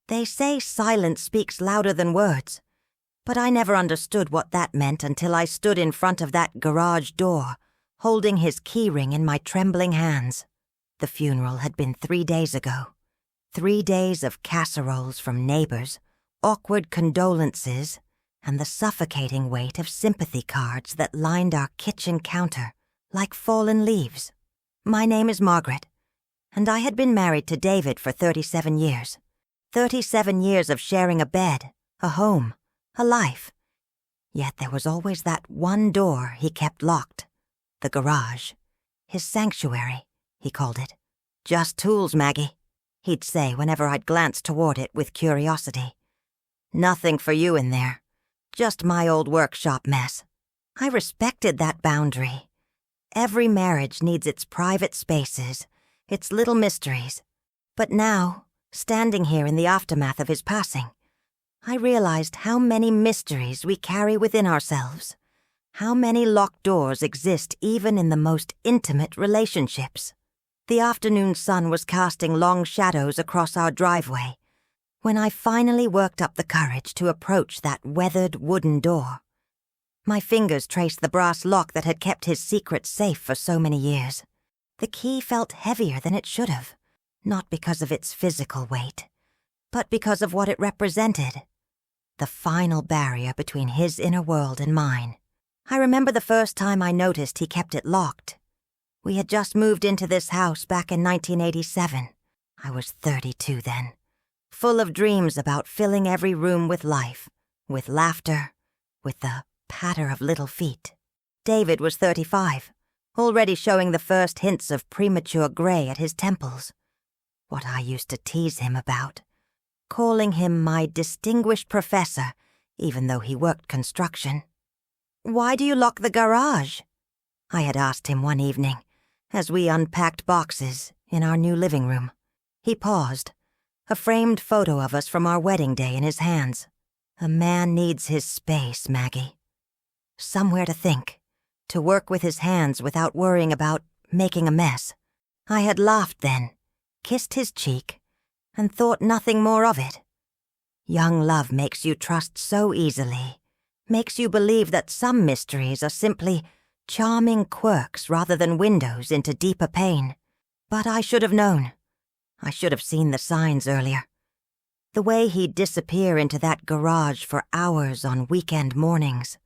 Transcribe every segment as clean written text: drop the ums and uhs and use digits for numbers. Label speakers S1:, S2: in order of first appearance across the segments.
S1: They say silence speaks louder than words, but I never understood what that meant until I stood in front of that garage door, holding his keyring in my trembling hands. The funeral had been 3 days ago. 3 days of casseroles from neighbors, awkward condolences, and the suffocating weight of sympathy cards that lined our kitchen counter like fallen leaves. My name is Margaret, and I had been married to David for 37 years. 37 years of sharing a bed, a home, a life. Yet there was always that one door he kept locked. The garage. His sanctuary, he called it. "Just tools, Maggie," he'd say whenever I'd glance toward it with curiosity. "Nothing for you in there. Just my old workshop mess." I respected that boundary. Every marriage needs its private spaces, its little mysteries. But now, standing here in the aftermath of his passing, I realized how many mysteries we carry within ourselves, how many locked doors exist even in the most intimate relationships. The afternoon sun was casting long shadows across our driveway when I finally worked up the courage to approach that weathered wooden door. My fingers traced the brass lock that had kept his secret safe for so many years. The key felt heavier than it should have, not because of its physical weight, but because of what it represented. The final barrier between his inner world and mine. I remember the first time I noticed he kept it locked. We had just moved into this house back in 1987. I was 32 then, full of dreams about filling every room with life, with laughter, with the patter of little feet. David was 35, already showing the first hints of premature gray at his temples. What I used to tease him about, calling him my distinguished professor, even though he worked construction. "Why do you lock the garage?" I had asked him one evening, as we unpacked boxes in our new living room. He paused, a framed photo of us from our wedding day in his hands. "A man needs his space, Maggie. Somewhere to think, to work with his hands without worrying about making a mess." I had laughed then, kissed his cheek, and thought nothing more of it. Young love makes you trust so easily, makes you believe that some mysteries are simply charming quirks rather than windows into deeper pain. But I should have known. I should have seen the signs earlier. The way he'd disappear into that garage for hours on weekend mornings.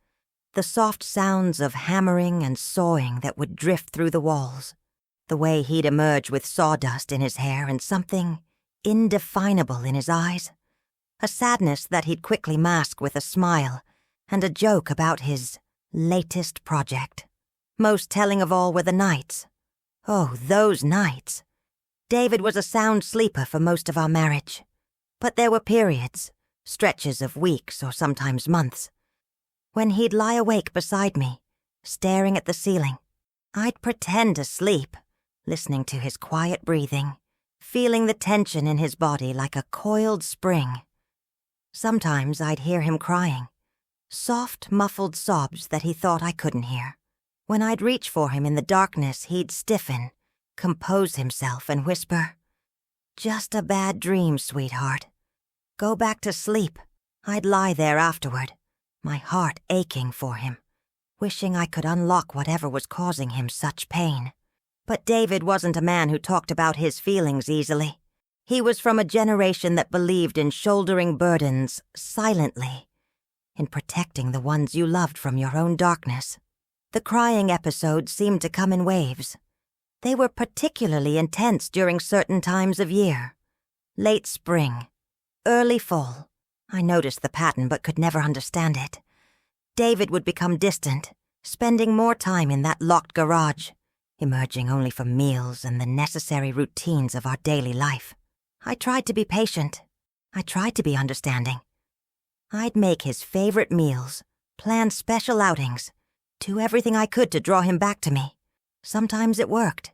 S1: The soft sounds of hammering and sawing that would drift through the walls. The way he'd emerge with sawdust in his hair and something indefinable in his eyes. A sadness that he'd quickly mask with a smile and a joke about his latest project. Most telling of all were the nights. Oh, those nights. David was a sound sleeper for most of our marriage. But there were periods, stretches of weeks or sometimes months, when he'd lie awake beside me, staring at the ceiling. I'd pretend to sleep, listening to his quiet breathing, feeling the tension in his body like a coiled spring. Sometimes I'd hear him crying, soft, muffled sobs that he thought I couldn't hear. When I'd reach for him in the darkness, he'd stiffen, compose himself, and whisper, "Just a bad dream, sweetheart. Go back to sleep." I'd lie there afterward, my heart aching for him, wishing I could unlock whatever was causing him such pain. But David wasn't a man who talked about his feelings easily. He was from a generation that believed in shouldering burdens silently, in protecting the ones you loved from your own darkness. The crying episodes seemed to come in waves. They were particularly intense during certain times of year. Late spring, early fall. I noticed the pattern but could never understand it. David would become distant, spending more time in that locked garage, emerging only for meals and the necessary routines of our daily life. I tried to be patient. I tried to be understanding. I'd make his favorite meals, plan special outings, do everything I could to draw him back to me. Sometimes it worked.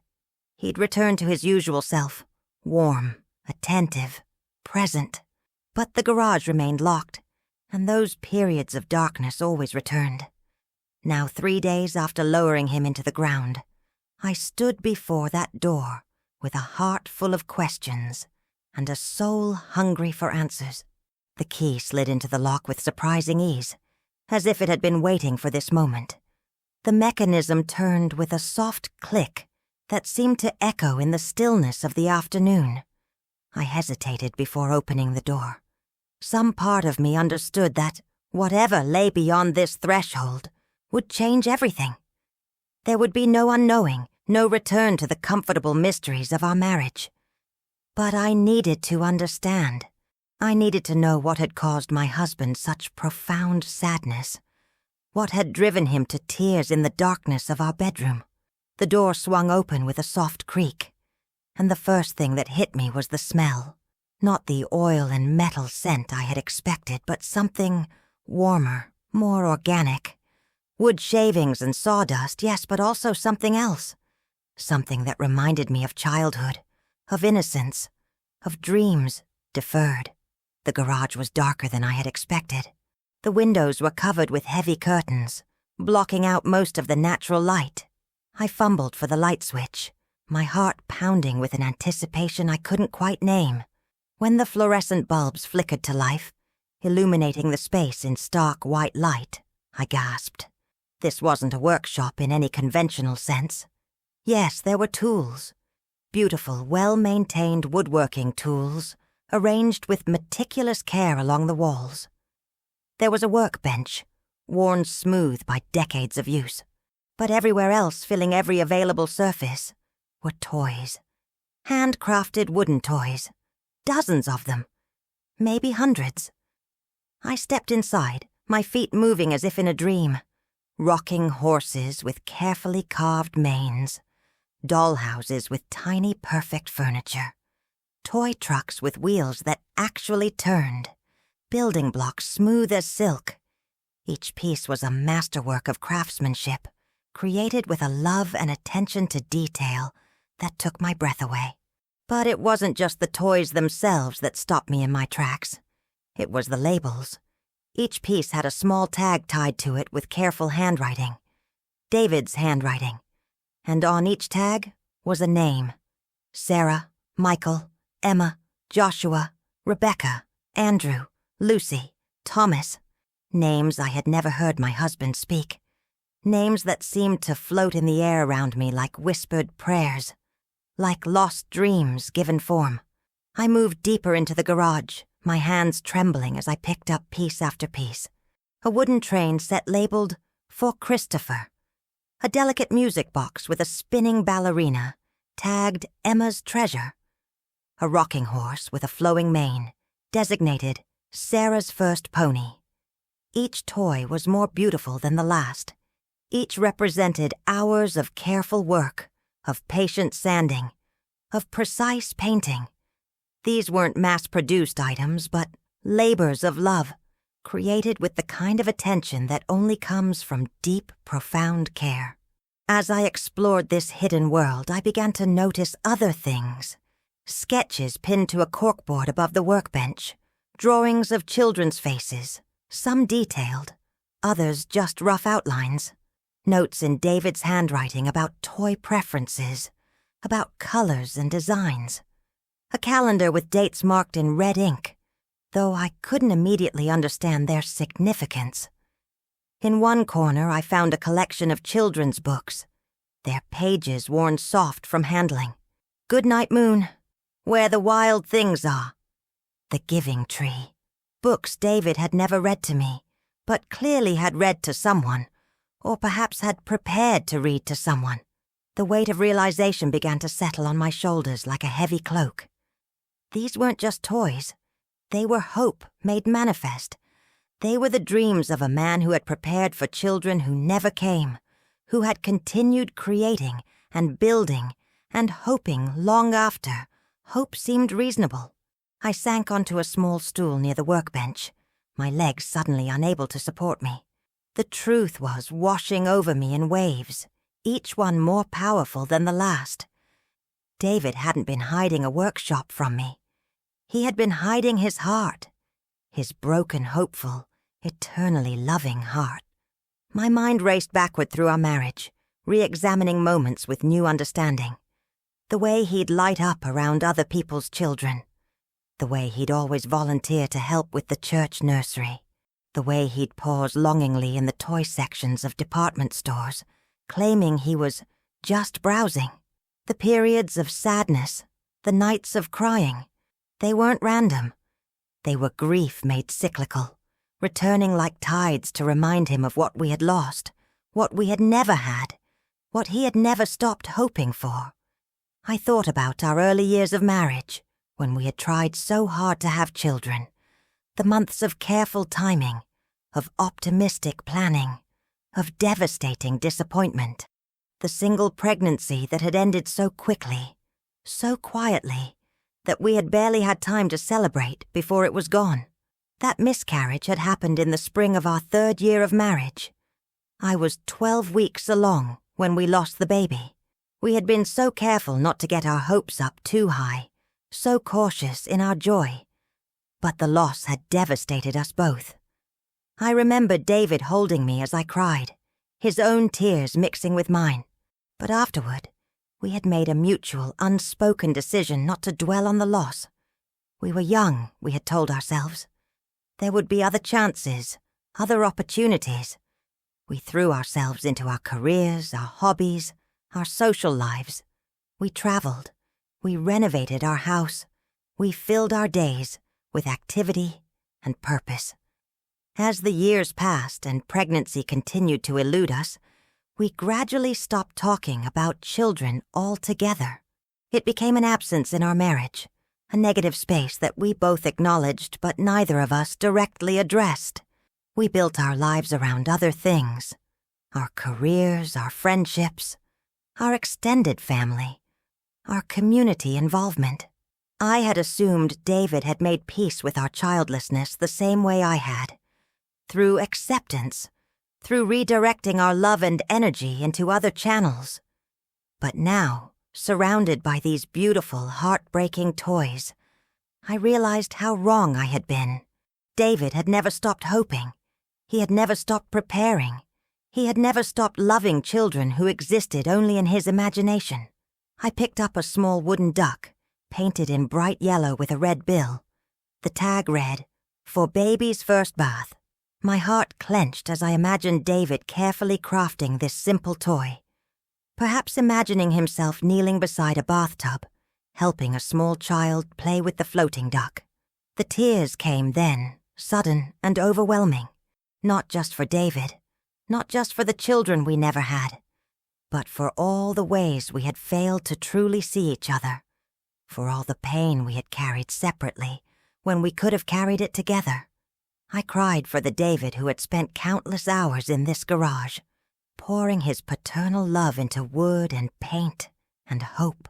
S1: He'd return to his usual self, warm, attentive, present. But the garage remained locked, and those periods of darkness always returned. Now, 3 days after lowering him into the ground, I stood before that door with a heart full of questions and a soul hungry for answers. The key slid into the lock with surprising ease, as if it had been waiting for this moment. The mechanism turned with a soft click that seemed to echo in the stillness of the afternoon. I hesitated before opening the door. Some part of me understood that whatever lay beyond this threshold would change everything. There would be no unknowing, no return to the comfortable mysteries of our marriage. But I needed to understand. I needed to know what had caused my husband such profound sadness, what had driven him to tears in the darkness of our bedroom. The door swung open with a soft creak, and the first thing that hit me was the smell. Not the oil and metal scent I had expected, but something warmer, more organic. Wood shavings and sawdust, yes, but also something else. Something that reminded me of childhood, of innocence, of dreams deferred. The garage was darker than I had expected. The windows were covered with heavy curtains, blocking out most of the natural light. I fumbled for the light switch, my heart pounding with an anticipation I couldn't quite name. When the fluorescent bulbs flickered to life, illuminating the space in stark white light, I gasped. This wasn't a workshop in any conventional sense. Yes, there were tools. Beautiful, well-maintained woodworking tools, arranged with meticulous care along the walls. There was a workbench, worn smooth by decades of use. But everywhere else, filling every available surface, were toys. Handcrafted wooden toys. Dozens of them. Maybe hundreds. I stepped inside, my feet moving as if in a dream. Rocking horses with carefully carved manes. Dollhouses with tiny, perfect furniture. Toy trucks with wheels that actually turned. Building blocks smooth as silk. Each piece was a masterwork of craftsmanship, created with a love and attention to detail that took my breath away. But it wasn't just the toys themselves that stopped me in my tracks. It was the labels. Each piece had a small tag tied to it with careful handwriting. David's handwriting. And on each tag was a name. Sarah, Michael, Emma, Joshua, Rebecca, Andrew, Lucy, Thomas. Names I had never heard my husband speak. Names that seemed to float in the air around me like whispered prayers. Like lost dreams given form. I moved deeper into the garage, my hands trembling as I picked up piece after piece. A wooden train set labeled, "For Christopher." A delicate music box with a spinning ballerina, tagged Emma's Treasure. A rocking horse with a flowing mane, designated Sarah's First Pony. Each toy was more beautiful than the last. Each represented hours of careful work, of patient sanding, of precise painting. These weren't mass-produced items, but labors of love, created with the kind of attention that only comes from deep, profound care. As I explored this hidden world, I began to notice other things. Sketches pinned to a corkboard above the workbench, drawings of children's faces, some detailed, others just rough outlines. Notes in David's handwriting about toy preferences, about colors and designs. A calendar with dates marked in red ink, though I couldn't immediately understand their significance. In one corner, I found a collection of children's books, their pages worn soft from handling. Goodnight Moon, Where the Wild Things Are, The Giving Tree. Books David had never read to me, but clearly had read to someone, or perhaps had prepared to read to someone. The weight of realization began to settle on my shoulders like a heavy cloak. These weren't just toys. They were hope made manifest. They were the dreams of a man who had prepared for children who never came, who had continued creating and building and hoping long after hope seemed reasonable. I sank onto a small stool near the workbench, my legs suddenly unable to support me. The truth was washing over me in waves, each one more powerful than the last. David hadn't been hiding a workshop from me. He had been hiding his heart, his broken, hopeful, eternally loving heart. My mind raced backward through our marriage, re-examining moments with new understanding. The way he'd light up around other people's children. The way he'd always volunteer to help with the church nursery. The way he'd pause longingly in the toy sections of department stores, claiming he was just browsing. The periods of sadness, the nights of crying, they weren't random. They were grief made cyclical, returning like tides to remind him of what we had lost, what we had never had, what he had never stopped hoping for. I thought about our early years of marriage, when we had tried so hard to have children, the months of careful timing, of optimistic planning, of devastating disappointment, the single pregnancy that had ended so quickly, so quietly, that we had barely had time to celebrate before it was gone. That miscarriage had happened in the spring of our 3rd year of marriage. I was 12 weeks along when we lost the baby. We had been so careful not to get our hopes up too high, so cautious in our joy. But the loss had devastated us both. I remembered David holding me as I cried, his own tears mixing with mine. But afterward, we had made a mutual, unspoken decision not to dwell on the loss. We were young, we had told ourselves. There would be other chances, other opportunities. We threw ourselves into our careers, our hobbies, our social lives. We traveled. We renovated our house. We filled our days with activity and purpose. As the years passed and pregnancy continued to elude us, we gradually stopped talking about children altogether. It became an absence in our marriage, a negative space that we both acknowledged but neither of us directly addressed. We built our lives around other things, our careers, our friendships, our extended family, our community involvement. I had assumed David had made peace with our childlessness the same way I had, through acceptance, through redirecting our love and energy into other channels. But now, surrounded by these beautiful, heartbreaking toys, I realized how wrong I had been. David had never stopped hoping. He had never stopped preparing. He had never stopped loving children who existed only in his imagination. I picked up a small wooden duck, painted in bright yellow with a red bill. The tag read, "For baby's first bath." My heart clenched as I imagined David carefully crafting this simple toy, perhaps imagining himself kneeling beside a bathtub, helping a small child play with the floating duck. The tears came then, sudden and overwhelming, not just for David, not just for the children we never had, but for all the ways we had failed to truly see each other, for all the pain we had carried separately when we could have carried it together. I cried for the David who had spent countless hours in this garage, pouring his paternal love into wood and paint and hope.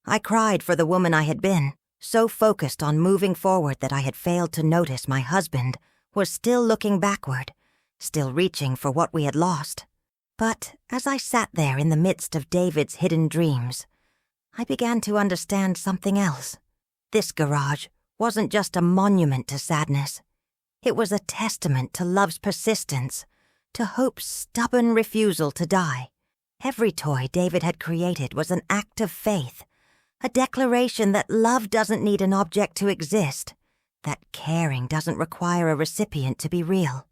S1: I cried for the woman I had been, so focused on moving forward that I had failed to notice my husband was still looking backward, still reaching for what we had lost. But as I sat there in the midst of David's hidden dreams, I began to understand something else. This garage wasn't just a monument to sadness. It was a testament to love's persistence, to hope's stubborn refusal to die. Every toy David had created was an act of faith, a declaration that love doesn't need an object to exist, that caring doesn't require a recipient to be real.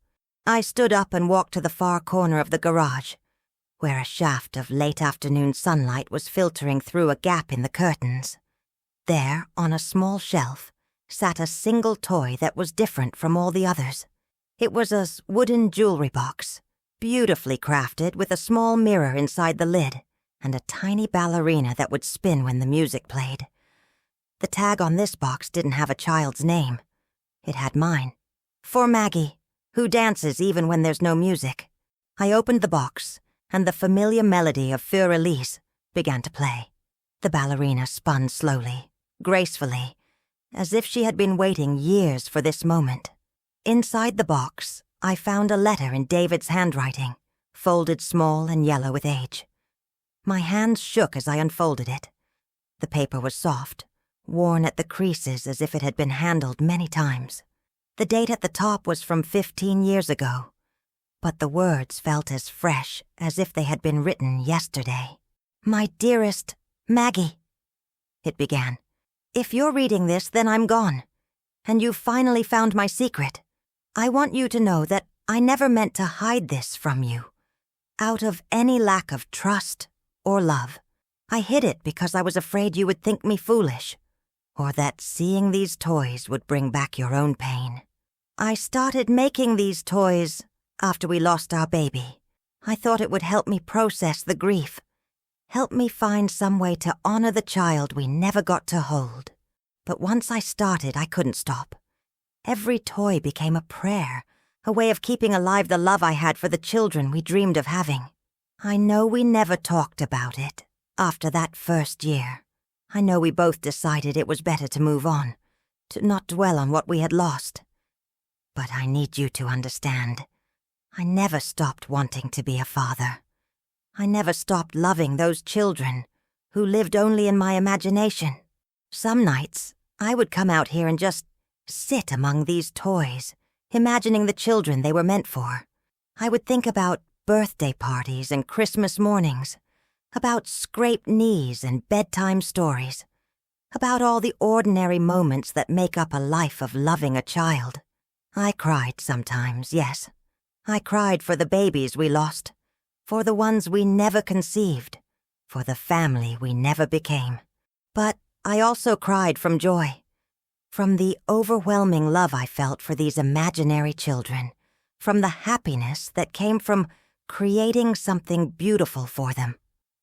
S1: I stood up and walked to the far corner of the garage, where a shaft of late afternoon sunlight was filtering through a gap in the curtains. There, on a small shelf, sat a single toy that was different from all the others. It was a wooden jewelry box, beautifully crafted with a small mirror inside the lid and a tiny ballerina that would spin when the music played. The tag on this box didn't have a child's name. It had mine. For Maggie, who dances even when there's no music. I opened the box, and the familiar melody of Für Elise began to play. The ballerina spun slowly, gracefully, as if she had been waiting years for this moment. Inside the box, I found a letter in David's handwriting, folded small and yellow with age. My hands shook as I unfolded it. The paper was soft, worn at the creases as if it had been handled many times. The date at the top was from 15 years ago, but the words felt as fresh as if they had been written yesterday. "My dearest Maggie," it began. "If you're reading this, then I'm gone. and you finally found my secret. I want you to know that I never meant to hide this from you, out of any lack of trust or love. I hid it because I was afraid you would think me foolish, or that seeing these toys would bring back your own pain. I started making these toys after we lost our baby. I thought it would help me process the grief, help me find some way to honor the child we never got to hold. But once I started, I couldn't stop. Every toy became a prayer, a way of keeping alive the love I had for the children we dreamed of having. I know we never talked about it after that first year. I know we both decided it was better to move on, to not dwell on what we had lost. But I need you to understand. I never stopped wanting to be a father. I never stopped loving those children who lived only in my imagination. Some nights, I would come out here and just sit among these toys, imagining the children they were meant for. I would think about birthday parties and Christmas mornings, about scraped knees and bedtime stories, about all the ordinary moments that make up a life of loving a child. I cried sometimes, yes. I cried for the babies we lost, for the ones we never conceived, for the family we never became. But I also cried from joy, from the overwhelming love I felt for these imaginary children, from the happiness that came from creating something beautiful for them.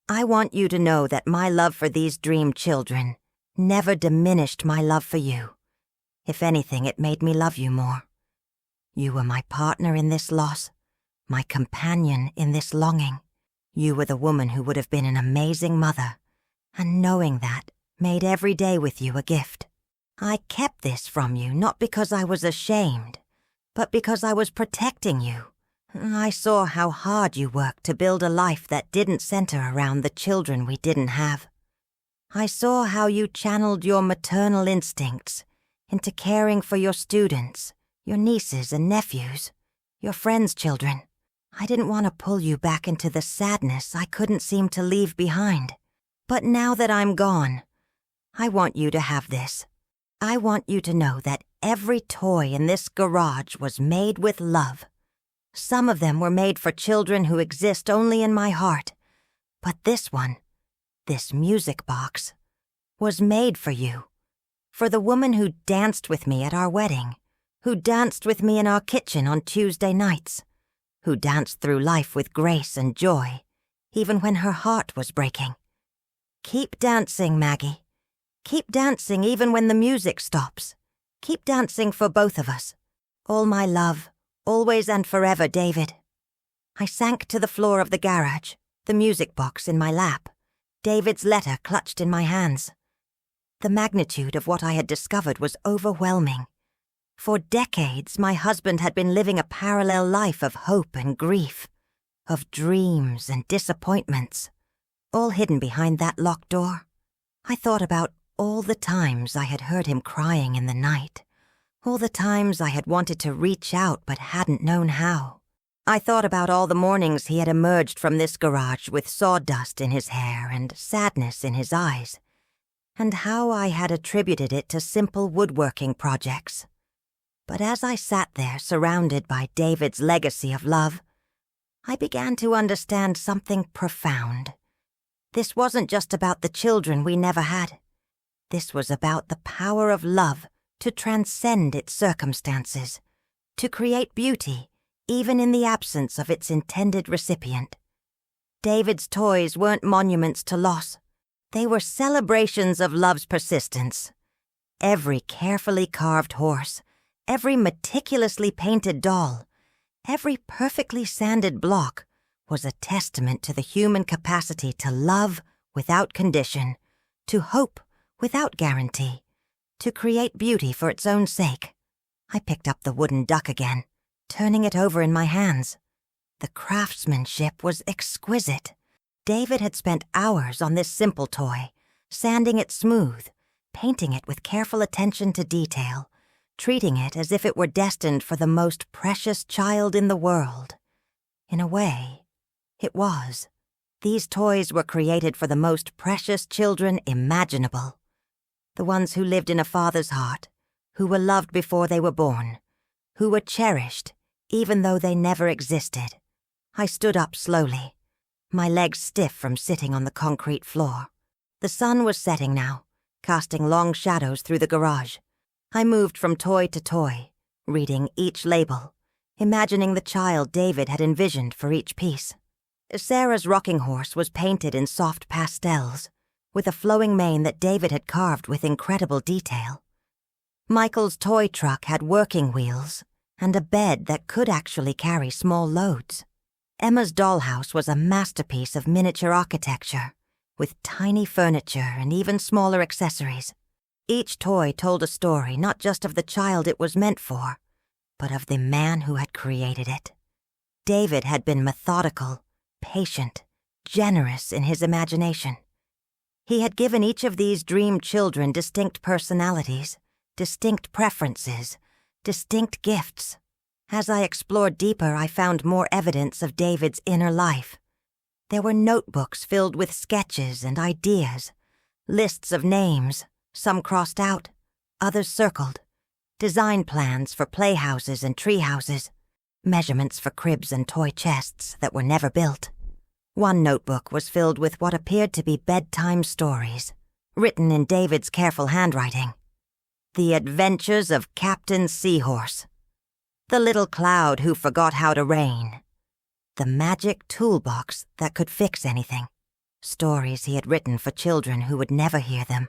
S1: I want you to know that my love for these dream children never diminished my love for you. If anything, it made me love you more. You were my partner in this loss, my companion in this longing. You were the woman who would have been an amazing mother, and knowing that made every day with you a gift. I kept this from you not because I was ashamed, but because I was protecting you. I saw how hard you worked to build a life that didn't center around the children we didn't have. I saw how you channeled your maternal instincts into caring for your students, your nieces and nephews, your friends' children. I didn't want to pull you back into the sadness I couldn't seem to leave behind. But now that I'm gone, I want you to have this. I want you to know that every toy in this garage was made with love. Some of them were made for children who exist only in my heart. But this one, this music box, was made for you. For the woman who danced with me at our wedding, who danced with me in our kitchen on Tuesday nights, who danced through life with grace and joy, even when her heart was breaking. Keep dancing, Maggie. Keep dancing even when the music stops. Keep dancing for both of us. All my love, always and forever, David. I sank to the floor of the garage, the music box in my lap, David's letter clutched in my hands. The magnitude of what I had discovered was overwhelming. For decades, my husband had been living a parallel life of hope and grief, of dreams and disappointments, all hidden behind that locked door. I thought about all the times I had heard him crying in the night, all the times I had wanted to reach out but hadn't known how. I thought about all the mornings he had emerged from this garage with sawdust in his hair and sadness in his eyes, and how I had attributed it to simple woodworking projects. But as I sat there surrounded by David's legacy of love, I began to understand something profound. This wasn't just about the children we never had. This was about the power of love to transcend its circumstances, to create beauty even in the absence of its intended recipient. David's toys weren't monuments to loss. They were celebrations of love's persistence. Every carefully carved horse, every meticulously painted doll, every perfectly sanded block was a testament to the human capacity to love without condition, to hope without guarantee, to create beauty for its own sake. I picked up the wooden duck again, turning it over in my hands. The craftsmanship was exquisite. David had spent hours on this simple toy, sanding it smooth, painting it with careful attention to detail, treating it as if it were destined for the most precious child in the world. In a way, it was. These toys were created for the most precious children imaginable. The ones who lived in a father's heart, who were loved before they were born, who were cherished even though they never existed. I stood up slowly, my legs stiff from sitting on the concrete floor. The sun was setting now, casting long shadows through the garage. I moved from toy to toy, reading each label, imagining the child David had envisioned for each piece. Sarah's rocking horse was painted in soft pastels, with a flowing mane that David had carved with incredible detail. Michael's toy truck had working wheels and a bed that could actually carry small loads. Emma's dollhouse was a masterpiece of miniature architecture, with tiny furniture and even smaller accessories. Each toy told a story not just of the child it was meant for, but of the man who had created it. David had been methodical, patient, generous in his imagination. He had given each of these dream children distinct personalities, distinct preferences, distinct gifts. As I explored deeper, I found more evidence of David's inner life. There were notebooks filled with sketches and ideas, lists of names, some crossed out, others circled, design plans for playhouses and treehouses, measurements for cribs and toy chests that were never built. One notebook was filled with what appeared to be bedtime stories, written in David's careful handwriting. The Adventures of Captain Seahorse, The Little Cloud Who Forgot How to Rain, The Magic Toolbox That Could Fix Anything. Stories he had written for children who would never hear them.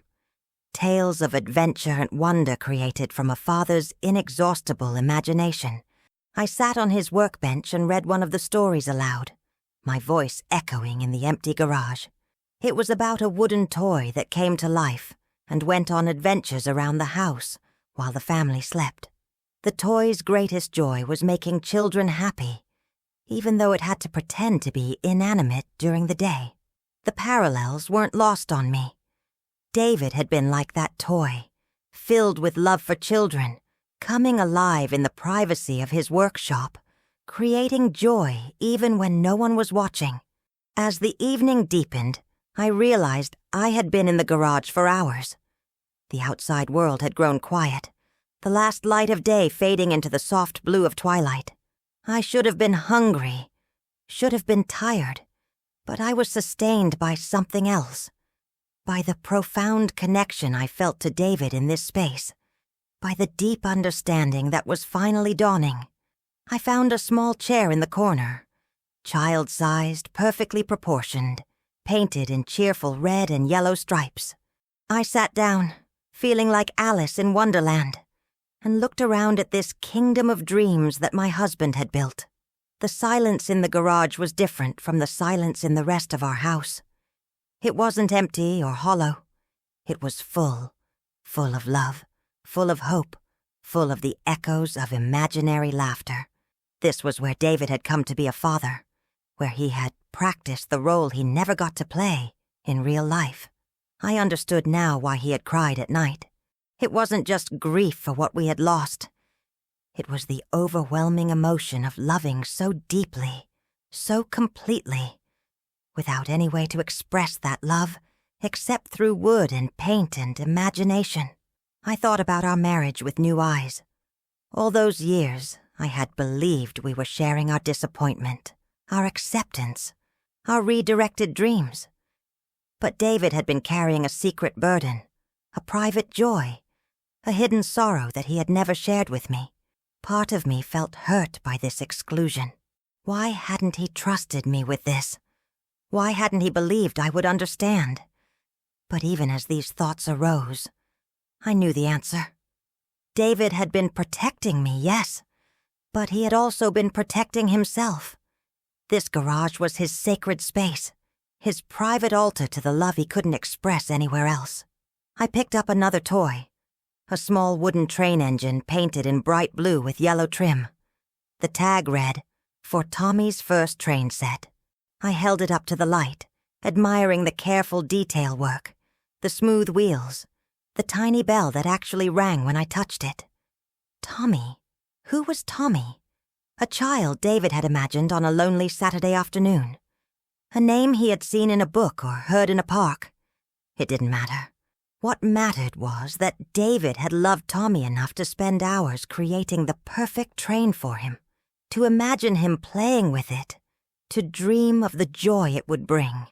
S1: Tales of adventure and wonder created from a father's inexhaustible imagination. I sat on his workbench and read one of the stories aloud, my voice echoing in the empty garage. It was about a wooden toy that came to life and went on adventures around the house while the family slept. The toy's greatest joy was making children happy, even though it had to pretend to be inanimate during the day. The parallels weren't lost on me. David had been like that toy, filled with love for children, coming alive in the privacy of his workshop, creating joy even when no one was watching. As the evening deepened, I realized I had been in the garage for hours. The outside world had grown quiet, the last light of day fading into the soft blue of twilight. I should have been hungry, should have been tired, but I was sustained by something else, by the profound connection I felt to David in this space, by the deep understanding that was finally dawning. I found a small chair in the corner, child-sized, perfectly proportioned, painted in cheerful red and yellow stripes. I sat down, feeling like Alice in Wonderland, and looked around at this kingdom of dreams that my husband had built. The silence in the garage was different from the silence in the rest of our house. It wasn't empty or hollow. It was full of love, full of hope, full of the echoes of imaginary laughter. This was where David had come to be a father, where he had practiced the role he never got to play in real life. I understood now why he had cried at night. It wasn't just grief for what we had lost. It was the overwhelming emotion of loving so deeply, so completely, without any way to express that love except through wood and paint and imagination. I thought about our marriage with new eyes. All those years, I had believed we were sharing our disappointment, our acceptance, our redirected dreams. But David had been carrying a secret burden, a private joy, a hidden sorrow that he had never shared with me. Part of me felt hurt by this exclusion. Why hadn't he trusted me with this? Why hadn't he believed I would understand? But even as these thoughts arose, I knew the answer. David had been protecting me, yes, but he had also been protecting himself. This garage was his sacred space, his private altar to the love he couldn't express anywhere else. I picked up another toy, a small wooden train engine painted in bright blue with yellow trim. The tag read, "For Tommy's first train set." I held it up to the light, admiring the careful detail work, the smooth wheels, the tiny bell that actually rang when I touched it. Tommy? Who was Tommy? A child David had imagined on a lonely Saturday afternoon. A name he had seen in a book or heard in a park. It didn't matter. What mattered was that David had loved Tommy enough to spend hours creating the perfect train for him, to imagine him playing with it, to dream of the joy it would bring.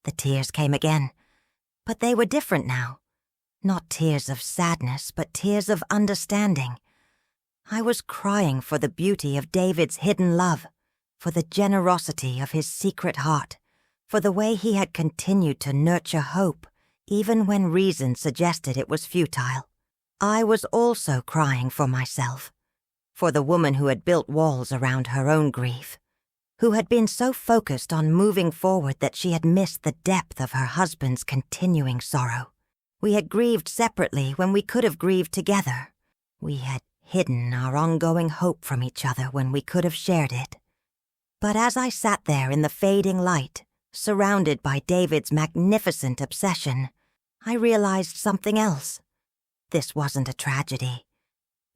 S1: The tears came again, but they were different now. Not tears of sadness, but tears of understanding. I was crying for the beauty of David's hidden love, for the generosity of his secret heart, for the way he had continued to nurture hope, even when reason suggested it was futile. I was also crying for myself, for the woman who had built walls around her own grief, who had been so focused on moving forward that she had missed the depth of her husband's continuing sorrow. We had grieved separately when we could have grieved together. We had hidden our ongoing hope from each other when we could have shared it. But as I sat there in the fading light, surrounded by David's magnificent obsession, I realized something else. This wasn't a tragedy.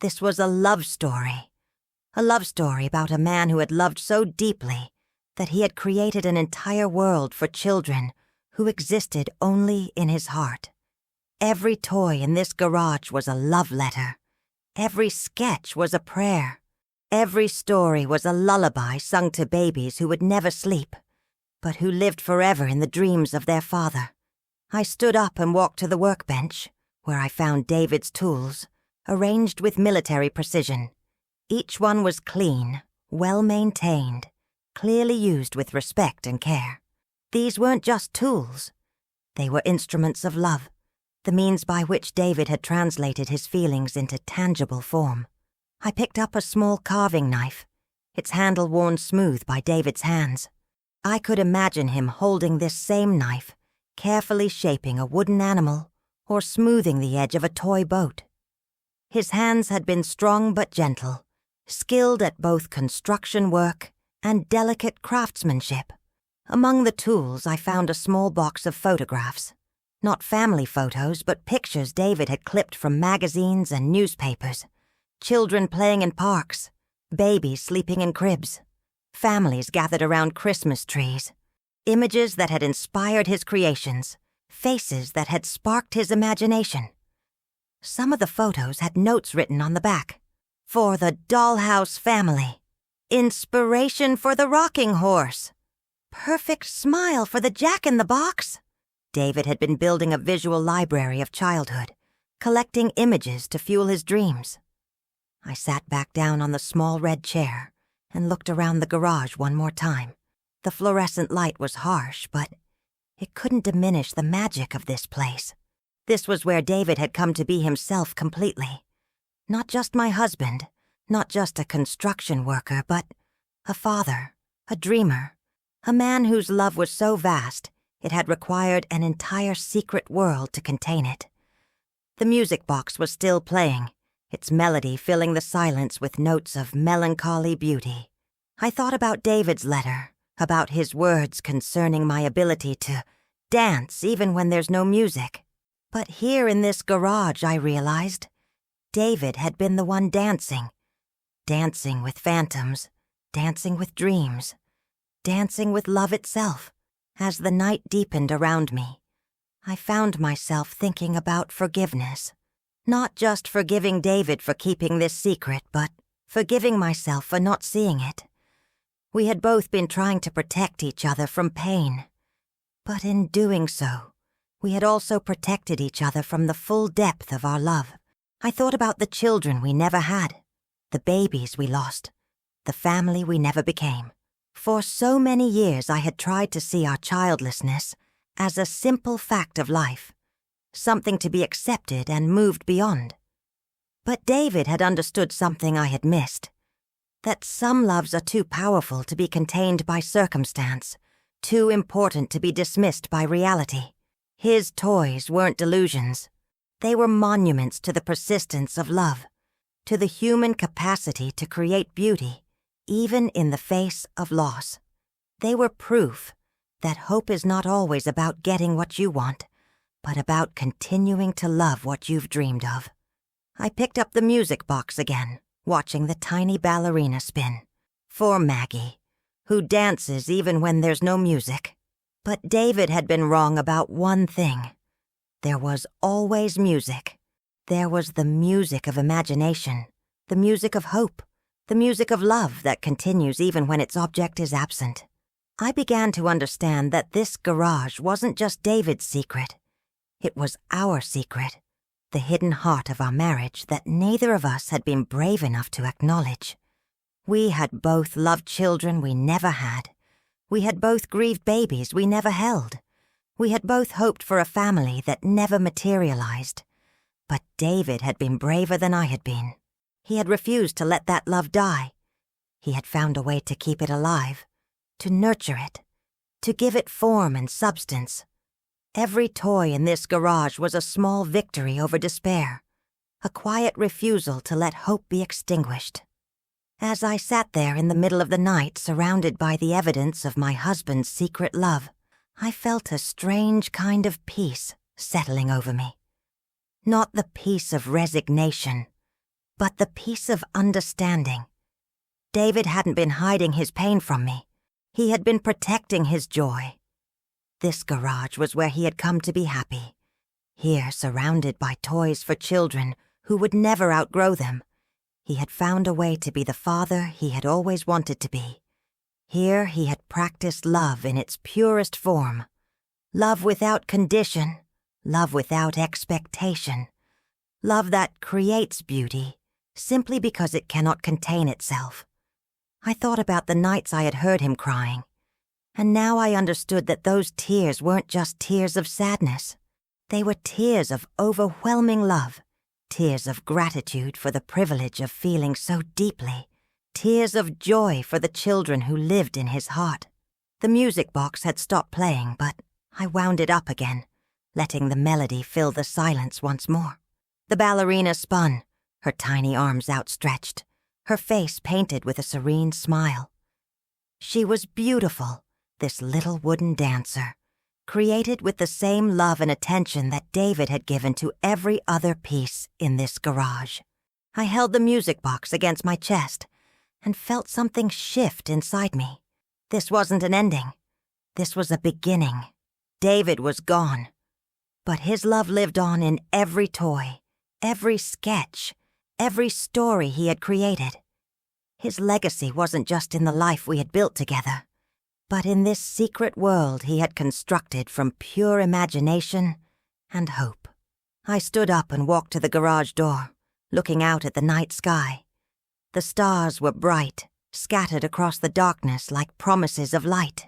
S1: This was a love story. A love story about a man who had loved so deeply that he had created an entire world for children who existed only in his heart. Every toy in this garage was a love letter. Every sketch was a prayer. Every story was a lullaby sung to babies who would never sleep, but who lived forever in the dreams of their father. I stood up and walked to the workbench, where I found David's tools, arranged with military precision. Each one was clean, well-maintained, clearly used with respect and care. These weren't just tools. They were instruments of love, the means by which David had translated his feelings into tangible form. I picked up a small carving knife, its handle worn smooth by David's hands. I could imagine him holding this same knife, carefully shaping a wooden animal or smoothing the edge of a toy boat. His hands had been strong but gentle, skilled at both construction work and delicate craftsmanship. Among the tools, I found a small box of photographs. Not family photos, but pictures David had clipped from magazines and newspapers. Children playing in parks, babies sleeping in cribs, families gathered around Christmas trees, images that had inspired his creations, faces that had sparked his imagination. Some of the photos had notes written on the back. For the Dollhouse family. Inspiration for the rocking horse. Perfect smile for the Jack-in-the-Box. David had been building a visual library of childhood, collecting images to fuel his dreams. I sat back down on the small red chair and looked around the garage one more time. The fluorescent light was harsh, but it couldn't diminish the magic of this place. This was where David had come to be himself completely. Not just my husband, not just a construction worker, but a father, a dreamer, a man whose love was so vast it had required an entire secret world to contain it. The music box was still playing, its melody filling the silence with notes of melancholy beauty. I thought about David's letter, about his words concerning my ability to dance even when there's no music. But here in this garage, I realized, David had been the one dancing. Dancing with phantoms, dancing with dreams, dancing with love itself. As the night deepened around me, I found myself thinking about forgiveness. Not just forgiving David for keeping this secret, but forgiving myself for not seeing it. We had both been trying to protect each other from pain. But in doing so, we had also protected each other from the full depth of our love. I thought about the children we never had, the babies we lost, the family we never became. For so many years I had tried to see our childlessness as a simple fact of life, something to be accepted and moved beyond. But David had understood something I had missed, that some loves are too powerful to be contained by circumstance, too important to be dismissed by reality. His toys weren't delusions. They were monuments to the persistence of love, to the human capacity to create beauty, even in the face of loss. They were proof that hope is not always about getting what you want, but about continuing to love what you've dreamed of. I picked up the music box again, watching the tiny ballerina spin. For Maggie, who dances even when there's no music. But David had been wrong about one thing. There was always music. There was the music of imagination, the music of hope, the music of love that continues even when its object is absent. I began to understand that this garage wasn't just David's secret. It was our secret, the hidden heart of our marriage that neither of us had been brave enough to acknowledge. We had both loved children we never had. We had both grieved babies we never held. We had both hoped for a family that never materialized. But David had been braver than I had been. He had refused to let that love die. He had found a way to keep it alive, to nurture it, to give it form and substance. Every toy in this garage was a small victory over despair, a quiet refusal to let hope be extinguished. As I sat there in the middle of the night surrounded by the evidence of my husband's secret love, I felt a strange kind of peace settling over me. Not the peace of resignation, but the peace of understanding. David hadn't been hiding his pain from me. He had been protecting his joy. This garage was where he had come to be happy. Here, surrounded by toys for children who would never outgrow them, he had found a way to be the father he had always wanted to be. Here he had practiced love in its purest form. Love without condition, love without expectation. Love that creates beauty, simply because it cannot contain itself. I thought about the nights I had heard him crying, and now I understood that those tears weren't just tears of sadness. They were tears of overwhelming love, tears of gratitude for the privilege of feeling so deeply, tears of joy for the children who lived in his heart. The music box had stopped playing, but I wound it up again, letting the melody fill the silence once more. The ballerina spun, her tiny arms outstretched, her face painted with a serene smile. She was beautiful, this little wooden dancer, created with the same love and attention that David had given to every other piece in this garage. I held the music box against my chest and felt something shift inside me. This wasn't an ending. This was a beginning. David was gone, but his love lived on in every toy, every sketch, every story he had created. His legacy wasn't just in the life we had built together, but in this secret world he had constructed from pure imagination and hope. I stood up and walked to the garage door, looking out at the night sky. The stars were bright, scattered across the darkness like promises of light.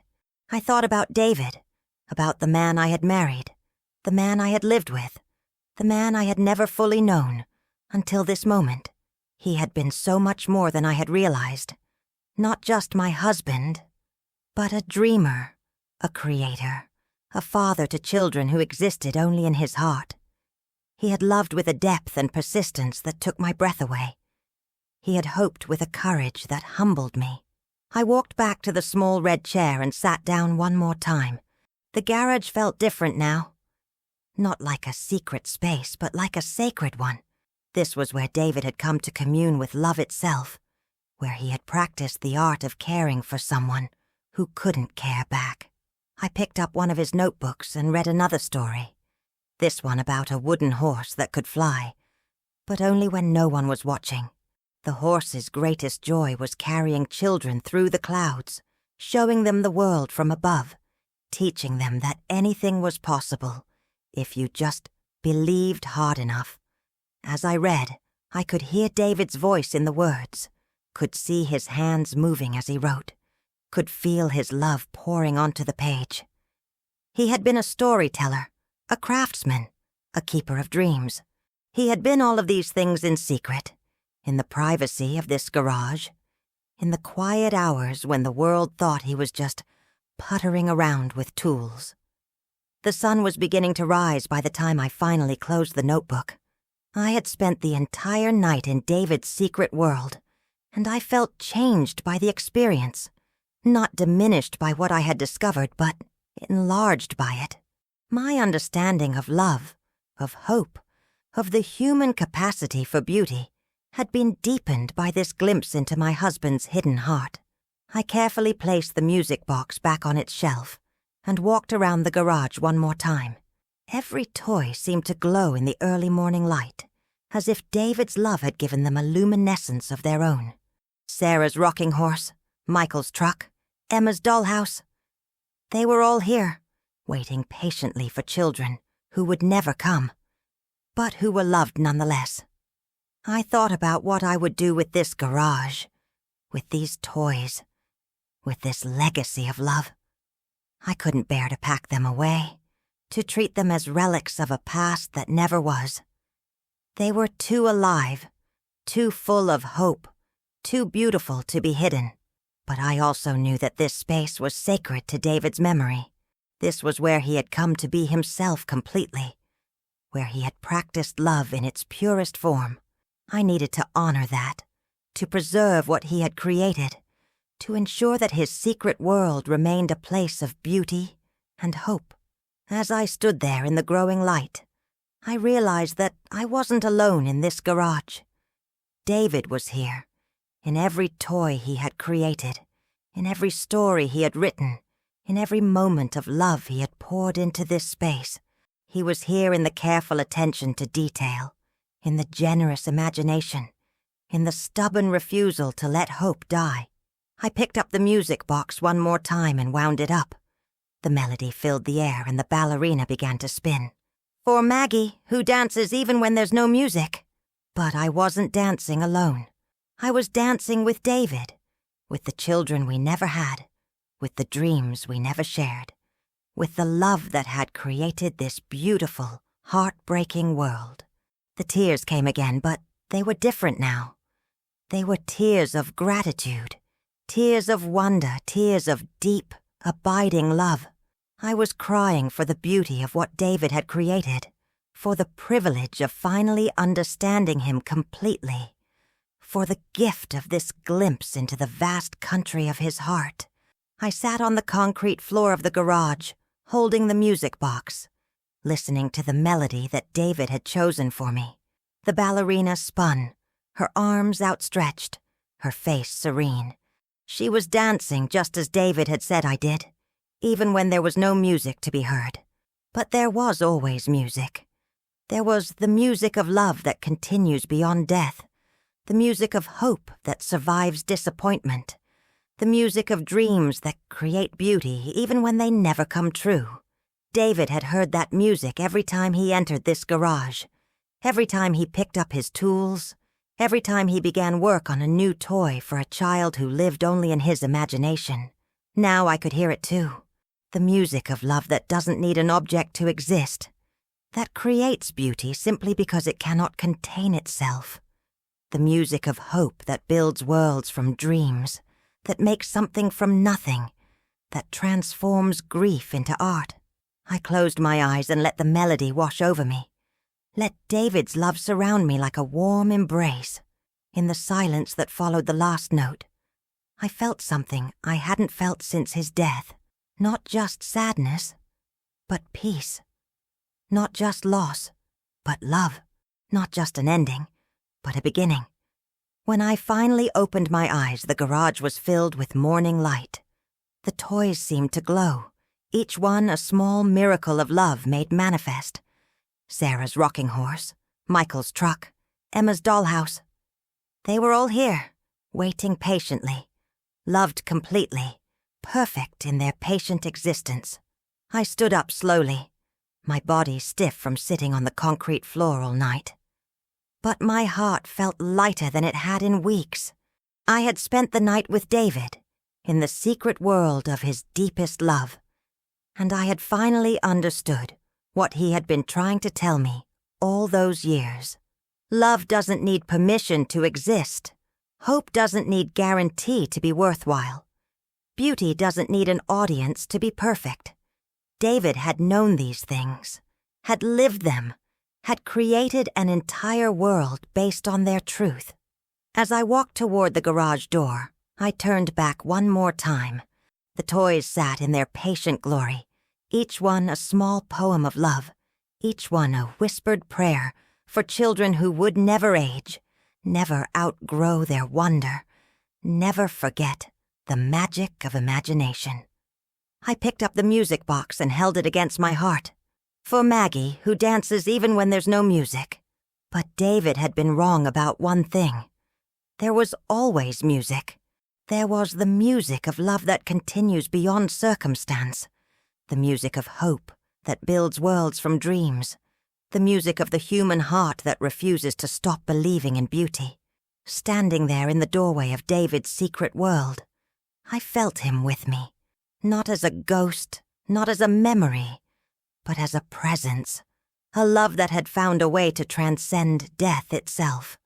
S1: I thought about David, about the man I had married, the man I had lived with, the man I had never fully known, until this moment. He had been so much more than I had realized. Not just my husband, but a dreamer, a creator, a father to children who existed only in his heart. He had loved with a depth and persistence that took my breath away. He had hoped with a courage that humbled me. I walked back to the small red chair and sat down one more time. The garage felt different now. Not like a secret space, but like a sacred one. This was where David had come to commune with love itself, where he had practiced the art of caring for someone who couldn't care back. I picked up one of his notebooks and read another story. This one about a wooden horse that could fly, but only when no one was watching. The horse's greatest joy was carrying children through the clouds, showing them the world from above, teaching them that anything was possible if you just believed hard enough. As I read, I could hear David's voice in the words, could see his hands moving as he wrote, could feel his love pouring onto the page. He had been a storyteller, a craftsman, a keeper of dreams. He had been all of these things in secret, in the privacy of this garage, in the quiet hours when the world thought he was just puttering around with tools. The sun was beginning to rise by the time I finally closed the notebook. I had spent the entire night in David's secret world, and I felt changed by the experience, not diminished by what I had discovered, but enlarged by it. My understanding of love, of hope, of the human capacity for beauty, had been deepened by this glimpse into my husband's hidden heart. I carefully placed the music box back on its shelf and walked around the garage one more time. Every toy seemed to glow in the early morning light, as if David's love had given them a luminescence of their own. Sarah's rocking horse, Michael's truck, Emma's dollhouse. They were all here, waiting patiently for children who would never come, but who were loved nonetheless. I thought about what I would do with this garage, with these toys, with this legacy of love. I couldn't bear to pack them away, to treat them as relics of a past that never was. They were too alive, too full of hope, too beautiful to be hidden. But I also knew that this space was sacred to David's memory. This was where he had come to be himself completely, where he had practiced love in its purest form. I needed to honor that, to preserve what he had created, to ensure that his secret world remained a place of beauty and hope. As I stood there in the growing light, I realized that I wasn't alone in this garage. David was here, in every toy he had created, in every story he had written, in every moment of love he had poured into this space. He was here in the careful attention to detail, in the generous imagination, in the stubborn refusal to let hope die. I picked up the music box one more time and wound it up. The melody filled the air and the ballerina began to spin. For Maggie, who dances even when there's no music. But I wasn't dancing alone. I was dancing with David, with the children we never had, with the dreams we never shared, with the love that had created this beautiful, heartbreaking world. The tears came again, but they were different now. They were tears of gratitude, tears of wonder, tears of deep, abiding love. I was crying for the beauty of what David had created, for the privilege of finally understanding him completely, for the gift of this glimpse into the vast country of his heart. I sat on the concrete floor of the garage, holding the music box, listening to the melody that David had chosen for me. The ballerina spun, her arms outstretched, her face serene. She was dancing just as David had said I did, even when there was no music to be heard. But there was always music. There was the music of love that continues beyond death, the music of hope that survives disappointment, the music of dreams that create beauty even when they never come true. David had heard that music every time he entered this garage, every time he picked up his tools, every time he began work on a new toy for a child who lived only in his imagination. Now I could hear it too. The music of love that doesn't need an object to exist, that creates beauty simply because it cannot contain itself. The music of hope that builds worlds from dreams, that makes something from nothing, that transforms grief into art. I closed my eyes and let the melody wash over me. Let David's love surround me like a warm embrace. In the silence that followed the last note, I felt something I hadn't felt since his death. Not just sadness, but peace. Not just loss, but love. Not just an ending, but a beginning. When I finally opened my eyes, the garage was filled with morning light. The toys seemed to glow, each one a small miracle of love made manifest. Sarah's rocking horse, Michael's truck, Emma's dollhouse. They were all here, waiting patiently, loved completely, perfect in their patient existence. I stood up slowly, my body stiff from sitting on the concrete floor all night. But my heart felt lighter than it had in weeks. I had spent the night with David, in the secret world of his deepest love, and I had finally understood what he had been trying to tell me all those years. Love doesn't need permission to exist. Hope doesn't need guarantee to be worthwhile. Beauty doesn't need an audience to be perfect. David had known these things, had lived them, had created an entire world based on their truth. As I walked toward the garage door, I turned back one more time. The toys sat in their patient glory, each one a small poem of love, each one a whispered prayer for children who would never age, never outgrow their wonder, never forget the magic of imagination. I picked up the music box and held it against my heart. For Maggie, who dances even when there's no music. But David had been wrong about one thing. There was always music. There was the music of love that continues beyond circumstance. The music of hope that builds worlds from dreams. The music of the human heart that refuses to stop believing in beauty. Standing there in the doorway of David's secret world, I felt him with me. Not as a ghost, not as a memory, but as a presence. A love that had found a way to transcend death itself.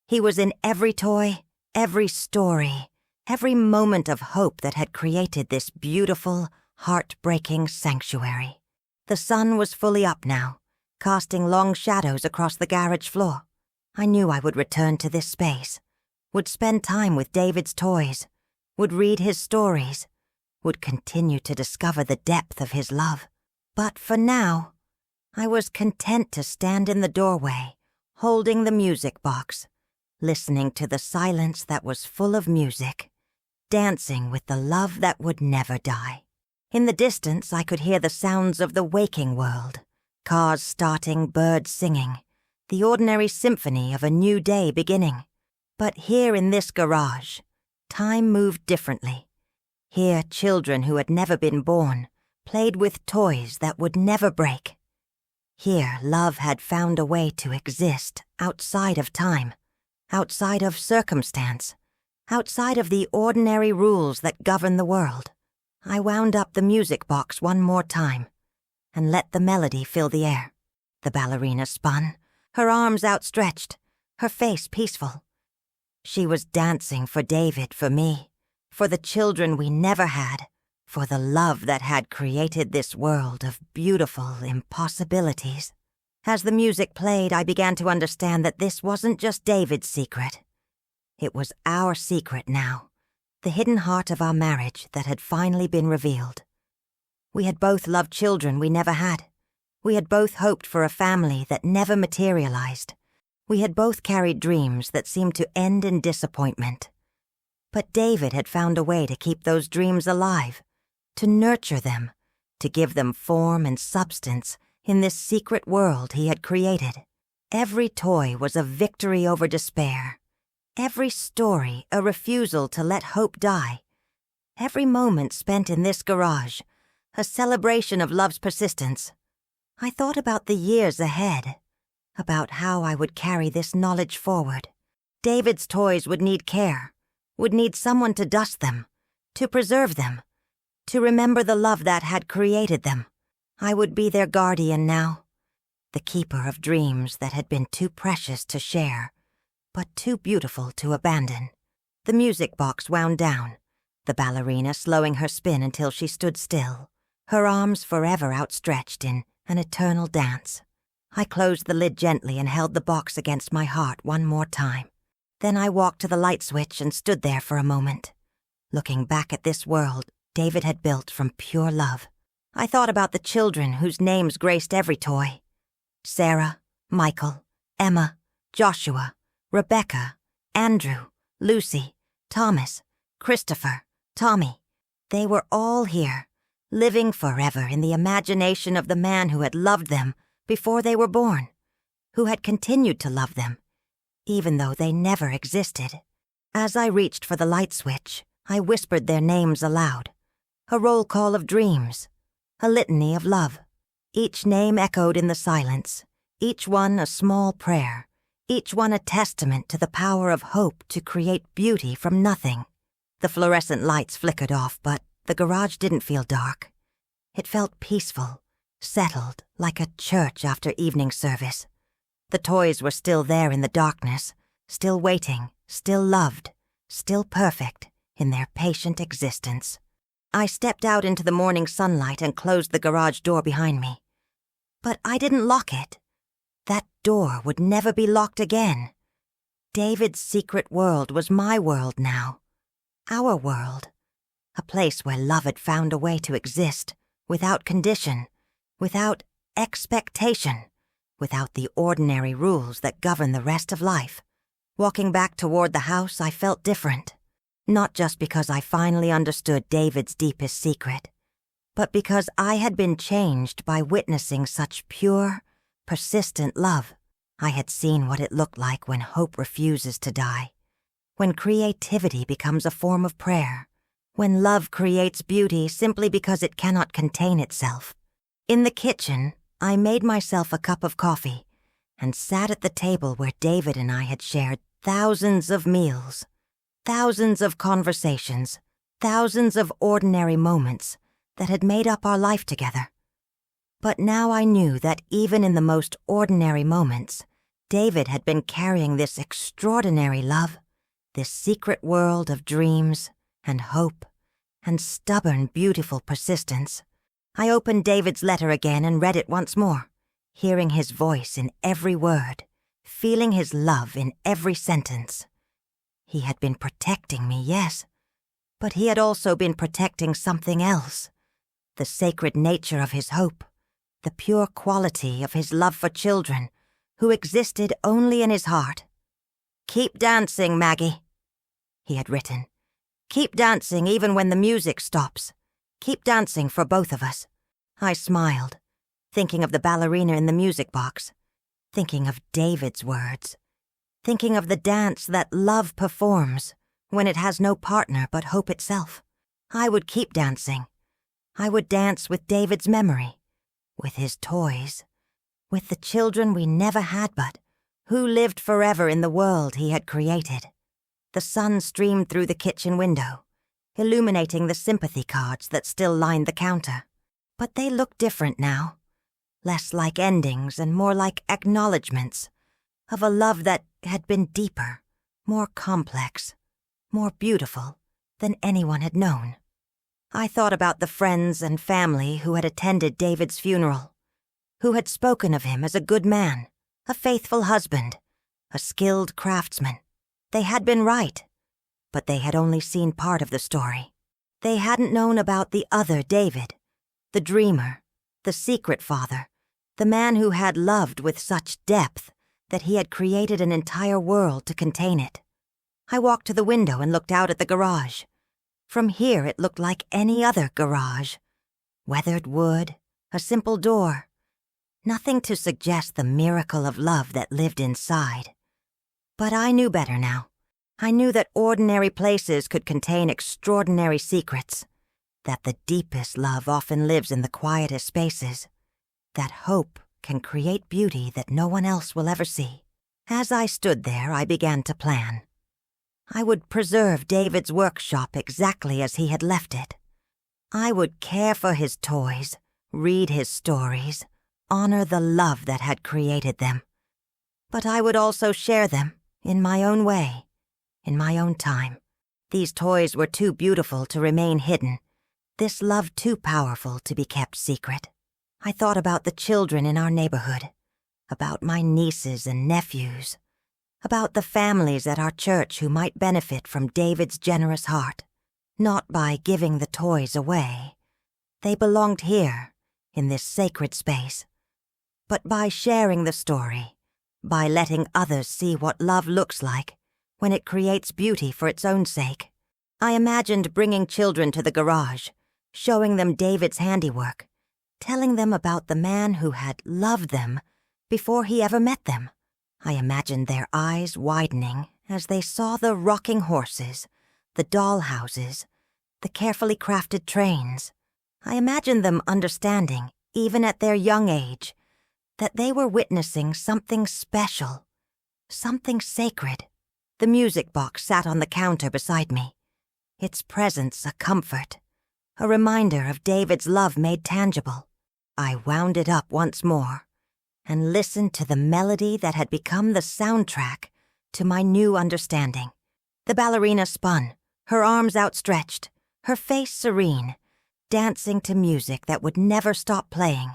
S1: He was in every toy, every story, every moment of hope that had created this beautiful, heart-breaking sanctuary. The sun was fully up now, casting long shadows across the garage floor. I knew I would return to this space, would spend time with David's toys, would read his stories, would continue to discover the depth of his love. But for now, I was content to stand in the doorway, holding the music box, listening to the silence that was full of music, dancing with the love that would never die. In the distance, I could hear the sounds of the waking world, cars starting, birds singing, the ordinary symphony of a new day beginning. But here in this garage, time moved differently. Here, children who had never been born played with toys that would never break. Here, love had found a way to exist outside of time, outside of circumstance, outside of the ordinary rules that govern the world. I wound up the music box one more time and let the melody fill the air. The ballerina spun, her arms outstretched, her face peaceful. She was dancing for David, for me, for the children we never had, for the love that had created this world of beautiful impossibilities. As the music played, I began to understand that this wasn't just David's secret. It was our secret now, the hidden heart of our marriage that had finally been revealed. We had both loved children we never had. We had both hoped for a family that never materialized. We had both carried dreams that seemed to end in disappointment. But David had found a way to keep those dreams alive, to nurture them, to give them form and substance in this secret world he had created. Every toy was a victory over despair. Every story a refusal to let hope die. Every moment spent in this garage, a celebration of love's persistence. I thought about the years ahead, about how I would carry this knowledge forward. David's toys would need care, would need someone to dust them, to preserve them, to remember the love that had created them. I would be their guardian now, the keeper of dreams that had been too precious to share, but too beautiful to abandon. The music box wound down, the ballerina slowing her spin until she stood still, her arms forever outstretched in an eternal dance. I closed the lid gently and held the box against my heart one more time. Then I walked to the light switch and stood there for a moment, looking back at this world David had built from pure love. I thought about the children whose names graced every toy. Sarah, Michael, Emma, Joshua, Rebecca, Andrew, Lucy, Thomas, Christopher, Tommy. They were all here, living forever in the imagination of the man who had loved them before they were born, who had continued to love them, even though they never existed. As I reached for the light switch, I whispered their names aloud, a roll call of dreams, a litany of love. Each name echoed in the silence, each one a small prayer, each one a testament to the power of hope to create beauty from nothing. The fluorescent lights flickered off, but the garage didn't feel dark. It felt peaceful, settled, like a church after evening service. The toys were still there in the darkness, still waiting, still loved, still perfect in their patient existence. I stepped out into the morning sunlight and closed the garage door behind me. But I didn't lock it. That door would never be locked again. David's secret world was my world now. Our world. A place where love had found a way to exist, without condition, without expectation, without the ordinary rules that govern the rest of life. Walking back toward the house, I felt different. Not just because I finally understood David's deepest secret, but because I had been changed by witnessing such pure, persistent love. I had seen what it looked like when hope refuses to die, when creativity becomes a form of prayer, when love creates beauty simply because it cannot contain itself. In the kitchen, I made myself a cup of coffee and sat at the table where David and I had shared thousands of meals, thousands of conversations, thousands of ordinary moments that had made up our life together. But now I knew that even in the most ordinary moments, David had been carrying this extraordinary love, this secret world of dreams and hope and stubborn, beautiful persistence. I opened David's letter again and read it once more, hearing his voice in every word, feeling his love in every sentence. He had been protecting me, yes, but he had also been protecting something else, the sacred nature of his hope, the pure quality of his love for children, who existed only in his heart. "Keep dancing, Maggie," he had written. "Keep dancing even when the music stops. Keep dancing for both of us." I smiled, thinking of the ballerina in the music box, thinking of David's words, thinking of the dance that love performs when it has no partner but hope itself. I would keep dancing. I would dance with David's memory, with his toys, with the children we never had but who lived forever in the world he had created. The sun streamed through the kitchen window, illuminating the sympathy cards that still lined the counter. But they looked different now, less like endings and more like acknowledgments of a love that had been deeper, more complex, more beautiful than anyone had known. I thought about the friends and family who had attended David's funeral, who had spoken of him as a good man, a faithful husband, a skilled craftsman. They had been right, but they had only seen part of the story. They hadn't known about the other David, the dreamer, the secret father, the man who had loved with such depth that he had created an entire world to contain it. I walked to the window and looked out at the garage. From here it looked like any other garage. Weathered wood, a simple door. Nothing to suggest the miracle of love that lived inside. But I knew better now. I knew that ordinary places could contain extraordinary secrets, that the deepest love often lives in the quietest spaces, that hope can create beauty that no one else will ever see. As I stood there, I began to plan. I would preserve David's workshop exactly as he had left it. I would care for his toys, read his stories, honor the love that had created them. But I would also share them, in my own way, in my own time. These toys were too beautiful to remain hidden, this love too powerful to be kept secret. I thought about the children in our neighborhood, about my nieces and nephews, about the families at our church who might benefit from David's generous heart, not by giving the toys away. They belonged here, in this sacred space, but by sharing the story, by letting others see what love looks like when it creates beauty for its own sake. I imagined bringing children to the garage, showing them David's handiwork, telling them about the man who had loved them before he ever met them. I imagined their eyes widening as they saw the rocking horses, the doll houses, the carefully crafted trains. I imagined them understanding, even at their young age, that they were witnessing something special, something sacred. The music box sat on the counter beside me, its presence a comfort, a reminder of David's love made tangible. I wound it up once more and listened to the melody that had become the soundtrack to my new understanding. The ballerina spun, her arms outstretched, her face serene, dancing to music that would never stop playing.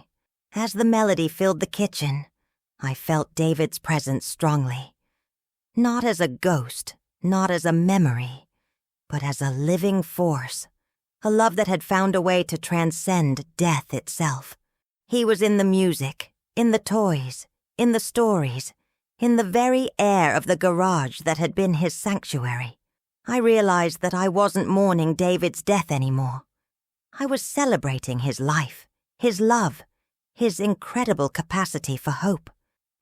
S1: As the melody filled the kitchen, I felt David's presence strongly. Not as a ghost, not as a memory, but as a living force, a love that had found a way to transcend death itself. He was in the music, in the toys, in the stories, in the very air of the garage that had been his sanctuary. I realized that I wasn't mourning David's death anymore. I was celebrating his life, his love, his incredible capacity for hope.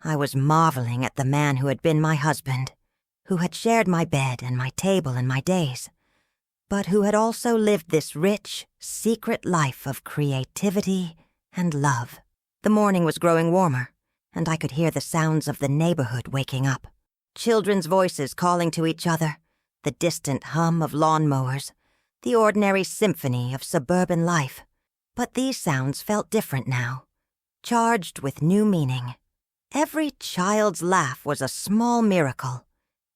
S1: I was marveling at the man who had been my husband, who had shared my bed and my table and my days, but who had also lived this rich, secret life of creativity and love. The morning was growing warmer, and I could hear the sounds of the neighborhood waking up. Children's voices calling to each other, the distant hum of lawnmowers, the ordinary symphony of suburban life. But these sounds felt different now, charged with new meaning. Every child's laugh was a small miracle.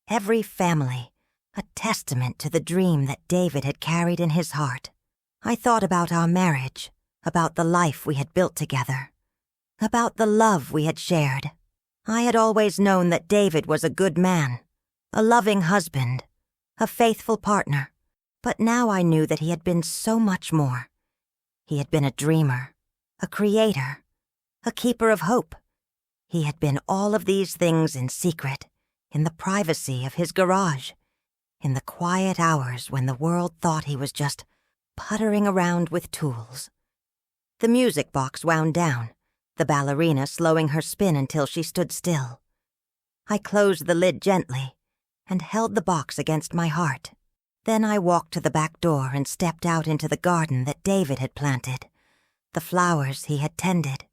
S1: Every family, a testament to the dream that David had carried in his heart. I thought about our marriage, about the life we had built together, about the love we had shared. I had always known that David was a good man, a loving husband, a faithful partner, but now I knew that he had been so much more. He had been a dreamer, a creator, a keeper of hope. He had been all of these things in secret, in the privacy of his garage, in the quiet hours when the world thought he was just puttering around with tools. The music box wound down, the ballerina slowing her spin until she stood still. I closed the lid gently and held the box against my heart. Then I walked to the back door and stepped out into the garden that David had planted, the flowers he had tended,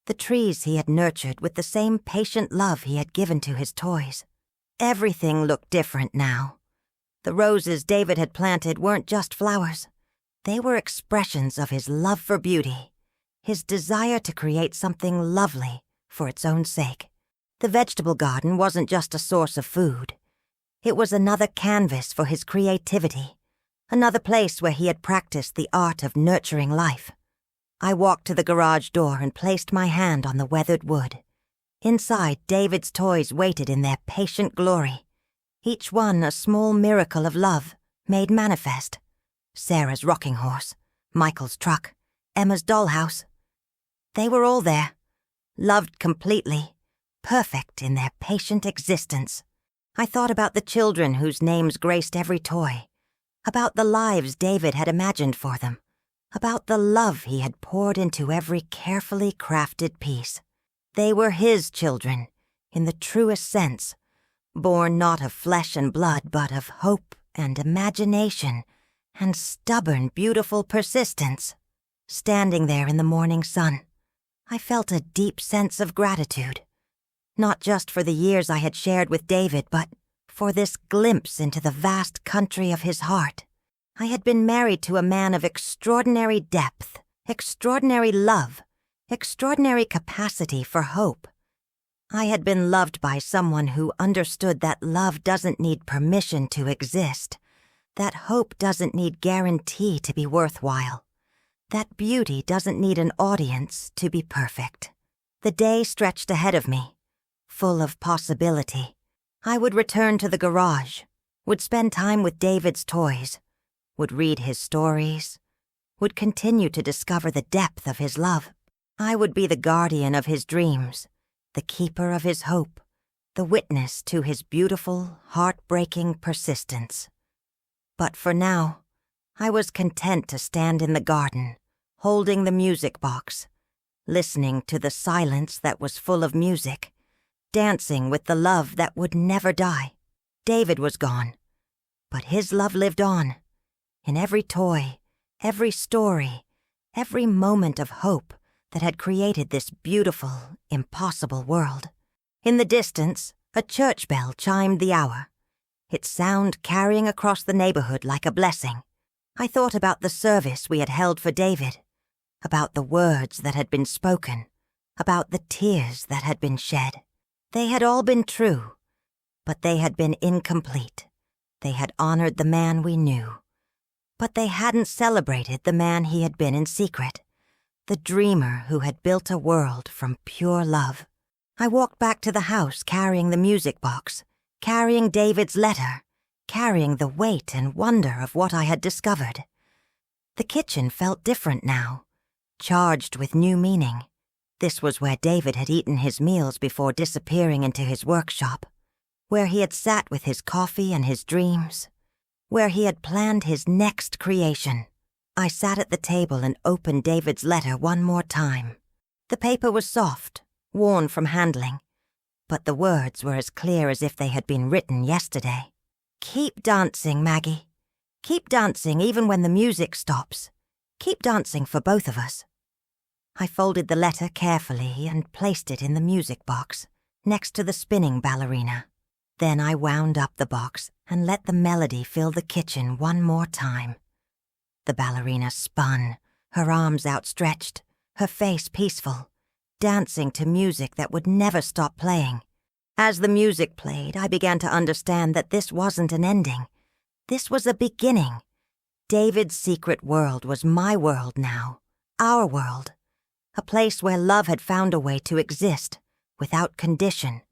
S1: the trees he had nurtured with the same patient love he had given to his toys. Everything looked different now. The roses David had planted weren't just flowers. They were expressions of his love for beauty, his desire to create something lovely for its own sake. The vegetable garden wasn't just a source of food. It was another canvas for his creativity, another place where he had practiced the art of nurturing life. I walked to the garage door and placed my hand on the weathered wood. Inside, David's toys waited in their patient glory, each one a small miracle of love made manifest. Sarah's rocking horse, Michael's truck, Emma's dollhouse. They were all there, loved completely, perfect in their patient existence. I thought about the children whose names graced every toy, about the lives David had imagined for them, about the love he had poured into every carefully crafted piece. They were his children, in the truest sense, born not of flesh and blood, but of hope and imagination and stubborn, beautiful persistence. Standing there in the morning sun, I felt a deep sense of gratitude, not just for the years I had shared with David, but for this glimpse into the vast country of his heart. I had been married to a man of extraordinary depth, extraordinary love, extraordinary capacity for hope. I had been loved by someone who understood that love doesn't need permission to exist, that hope doesn't need guarantee to be worthwhile, that beauty doesn't need an audience to be perfect. The day stretched ahead of me, full of possibility. I would return to the garage, would spend time with David's toys, would read his stories, would continue to discover the depth of his love. I would be the guardian of his dreams, the keeper of his hope, the witness to his beautiful, heartbreaking persistence. But for now, I was content to stand in the garden, holding the music box, listening to the silence that was full of music, dancing with the love that would never die. David was gone, but his love lived on, in every toy, every story, every moment of hope that had created this beautiful, impossible world. In the distance, a church bell chimed the hour, its sound carrying across the neighborhood like a blessing. I thought about the service we had held for David, about the words that had been spoken, about the tears that had been shed. They had all been true, but they had been incomplete. They had honored the man we knew, but they hadn't celebrated the man he had been in secret, the dreamer who had built a world from pure love. I walked back to the house carrying the music box, carrying David's letter, carrying the weight and wonder of what I had discovered. The kitchen felt different now, charged with new meaning. This was where David had eaten his meals before disappearing into his workshop, where he had sat with his coffee and his dreams, where he had planned his next creation. I sat at the table and opened David's letter one more time. The paper was soft, worn from handling, but the words were as clear as if they had been written yesterday. Keep dancing, Maggie. Keep dancing even when the music stops. Keep dancing for both of us. I folded the letter carefully and placed it in the music box, next to the spinning ballerina. Then I wound up the box and let the melody fill the kitchen one more time. The ballerina spun, her arms outstretched, her face peaceful, dancing to music that would never stop playing. As the music played, I began to understand that this wasn't an ending. This was a beginning. David's secret world was my world now, our world. A place where love had found a way to exist, without condition,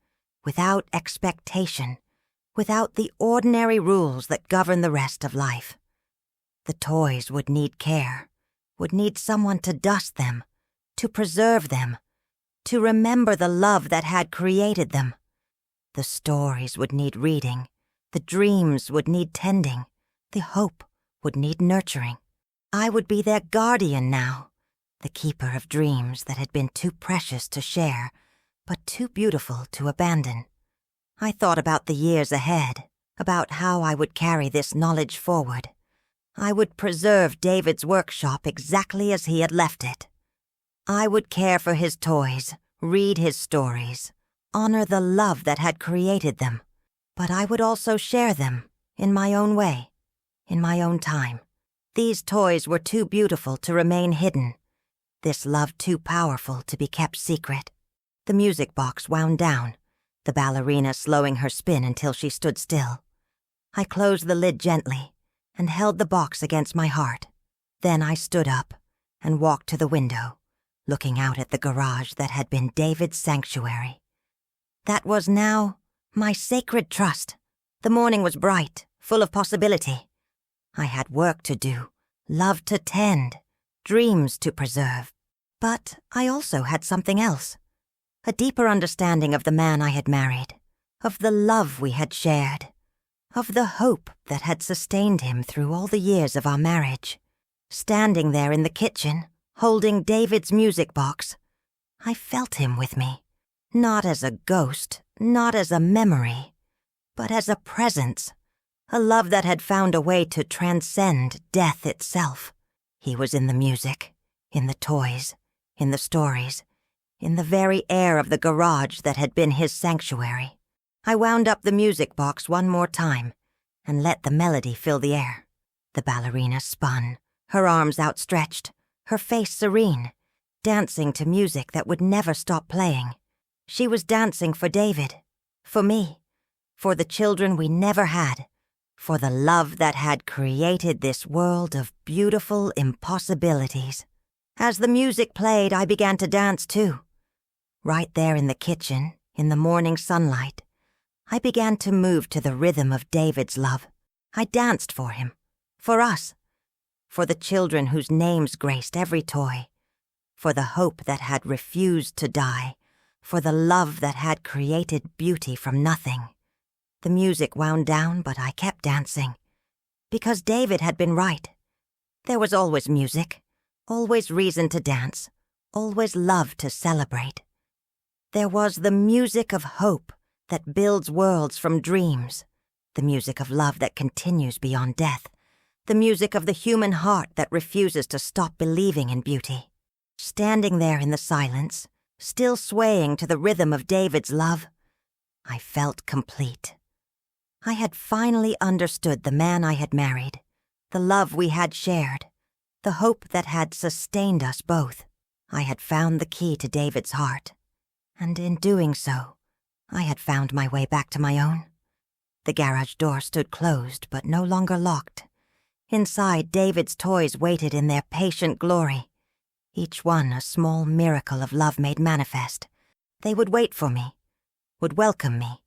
S1: without expectation, without the ordinary rules that govern the rest of life. The toys would need care, would need someone to dust them, to preserve them, to remember the love that had created them. The stories would need reading, the dreams would need tending, the hope would need nurturing. I would be their guardian now, the keeper of dreams that had been too precious to share, but too beautiful to abandon. I thought about the years ahead, about how I would carry this knowledge forward. I would preserve David's workshop exactly as he had left it. I would care for his toys, read his stories, honor the love that had created them, but I would also share them in my own way, in my own time. These toys were too beautiful to remain hidden, this love too powerful to be kept secret. The music box wound down, the ballerina slowing her spin until she stood still. I closed the lid gently and held the box against my heart. Then I stood up and walked to the window, looking out at the garage that had been David's sanctuary. That was now my sacred trust. The morning was bright, full of possibility. I had work to do, love to tend, dreams to preserve. But I also had something else, a deeper understanding of the man I had married, of the love we had shared, of the hope that had sustained him through all the years of our marriage. Standing there in the kitchen, holding David's music box, I felt him with me, not as a ghost, not as a memory, but as a presence, a love that had found a way to transcend death itself. He was in the music, in the toys, in the stories, in the very air of the garage that had been his sanctuary. I wound up the music box one more time and let the melody fill the air. The ballerina spun, her arms outstretched, her face serene, dancing to music that would never stop playing. She was dancing for David, for me, for the children we never had, for the love that had created this world of beautiful impossibilities. As the music played, I began to dance too. Right there in the kitchen, in the morning sunlight, I began to move to the rhythm of David's love. I danced for him, for us, for the children whose names graced every toy, for the hope that had refused to die, for the love that had created beauty from nothing. The music wound down, but I kept dancing, because David had been right. There was always music, always reason to dance, always love to celebrate. There was the music of hope that builds worlds from dreams, the music of love that continues beyond death, the music of the human heart that refuses to stop believing in beauty. Standing there in the silence, still swaying to the rhythm of David's love, I felt complete. I had finally understood the man I had married, the love we had shared, the hope that had sustained us both. I had found the key to David's heart, and in doing so, I had found my way back to my own. The garage door stood closed but no longer locked. Inside, David's toys waited in their patient glory, each one a small miracle of love made manifest. They would wait for me, would welcome me,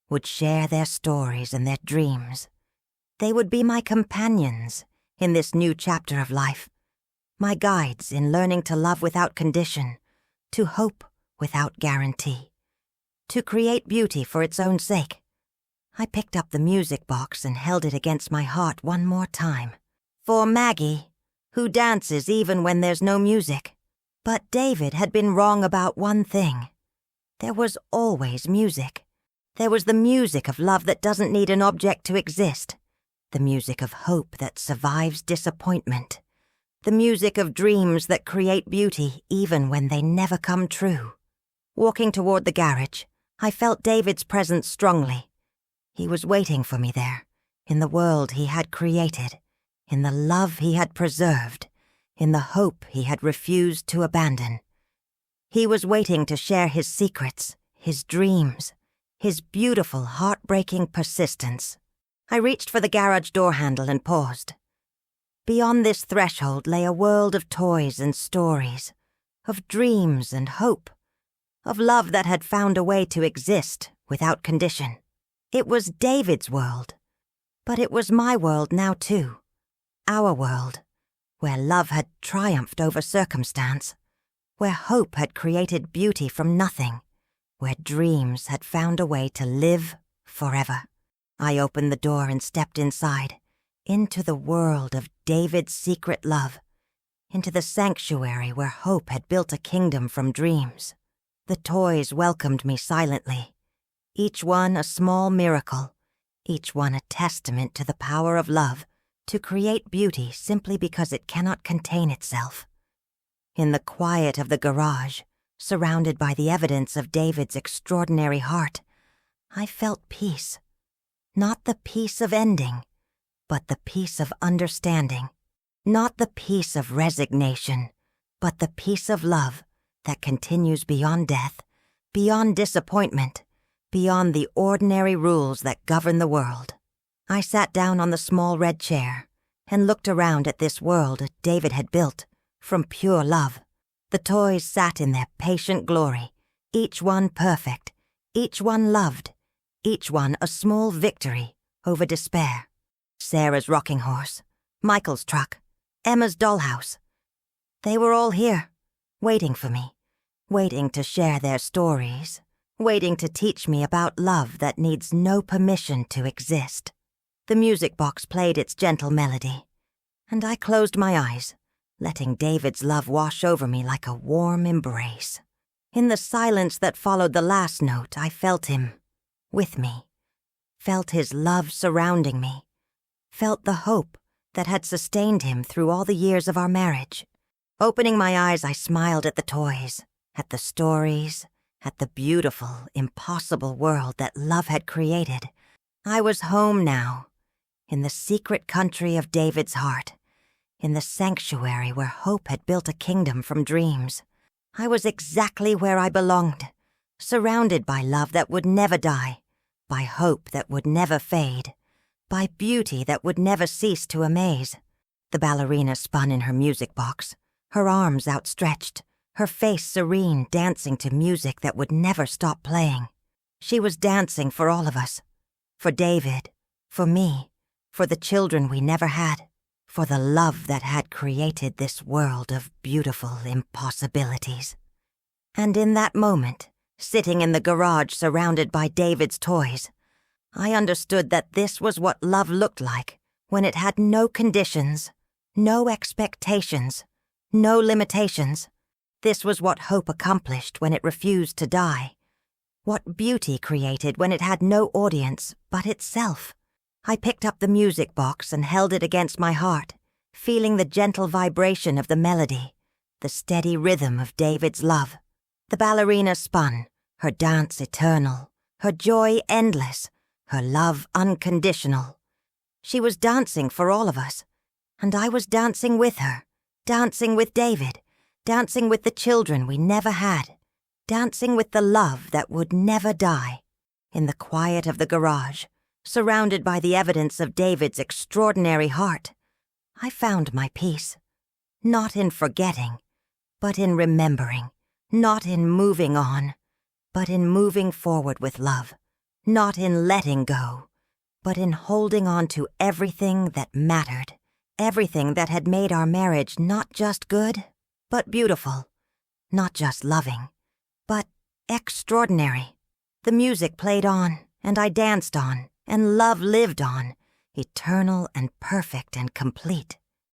S1: would share their stories and their dreams. They would be my companions in this new chapter of life, my guides in learning to love without condition, to hope without guarantee, to create beauty for its own sake. I picked up the music box and held it against my heart one more time. For Maggie, who dances even when there's no music. But David had been wrong about one thing. There was always music. There was the music of love that doesn't need an object to exist, the music of hope that survives disappointment, the music of dreams that create beauty even when they never come true. Walking toward the garage, I felt David's presence strongly. He was waiting for me there, in the world he had created, in the love he had preserved, in the hope he had refused to abandon. He was waiting to share his secrets, his dreams, his beautiful, heartbreaking persistence. I reached for the garage door handle and paused. Beyond this threshold lay a world of toys and stories, of dreams and hope, of love that had found a way to exist without condition. It was David's world, but it was my world now too, our world, where love had triumphed over circumstance, where hope had created beauty from nothing, where dreams had found a way to live forever. I opened the door and stepped inside, into the world of David's secret love, into the sanctuary where hope had built a kingdom from dreams. The toys welcomed me silently, each one a small miracle, each one a testament to the power of love to create beauty simply because it cannot contain itself. In the quiet of the garage, surrounded by the evidence of David's extraordinary heart, I felt peace. Not the peace of ending, but the peace of understanding. Not the peace of resignation, but the peace of love that continues beyond death, beyond disappointment, beyond the ordinary rules that govern the world. I sat down on the small red chair and looked around at this world David had built from pure love. The toys sat in their patient glory, each one perfect, each one loved, each one a small victory over despair. Sarah's rocking horse, Michael's truck, Emma's dollhouse. They were all here, waiting for me, waiting to share their stories, waiting to teach me about love that needs no permission to exist. The music box played its gentle melody, and I closed my eyes, letting David's love wash over me like a warm embrace. In the silence that followed the last note, I felt him, with me, felt his love surrounding me, felt the hope that had sustained him through all the years of our marriage. Opening my eyes, I smiled at the toys, at the stories, at the beautiful, impossible world that love had created. I was home now, in the secret country of David's heart, in the sanctuary where hope had built a kingdom from dreams. I was exactly where I belonged, surrounded by love that would never die, by hope that would never fade, by beauty that would never cease to amaze. The ballerina spun in her music box, her arms outstretched, her face serene, dancing to music that would never stop playing. She was dancing for all of us, for David, for me, for the children we never had, for the love that had created this world of beautiful impossibilities. And in that moment, sitting in the garage surrounded by David's toys, I understood that this was what love looked like when it had no conditions, no expectations, no limitations. This was what hope accomplished when it refused to die, what beauty created when it had no audience but itself. I picked up the music box and held it against my heart, feeling the gentle vibration of the melody, the steady rhythm of David's love. The ballerina spun, her dance eternal, her joy endless, her love unconditional. She was dancing for all of us, and I was dancing with her, dancing with David, dancing with the children we never had, dancing with the love that would never die. In the quiet of the garage, surrounded by the evidence of David's extraordinary heart, I found my peace, not in forgetting, but in remembering, not in moving on, but in moving forward with love, not in letting go, but in holding on to everything that mattered, everything that had made our marriage not just good, but beautiful, not just loving, but extraordinary. The music played on, and I danced on, and love lived on, eternal and perfect and complete.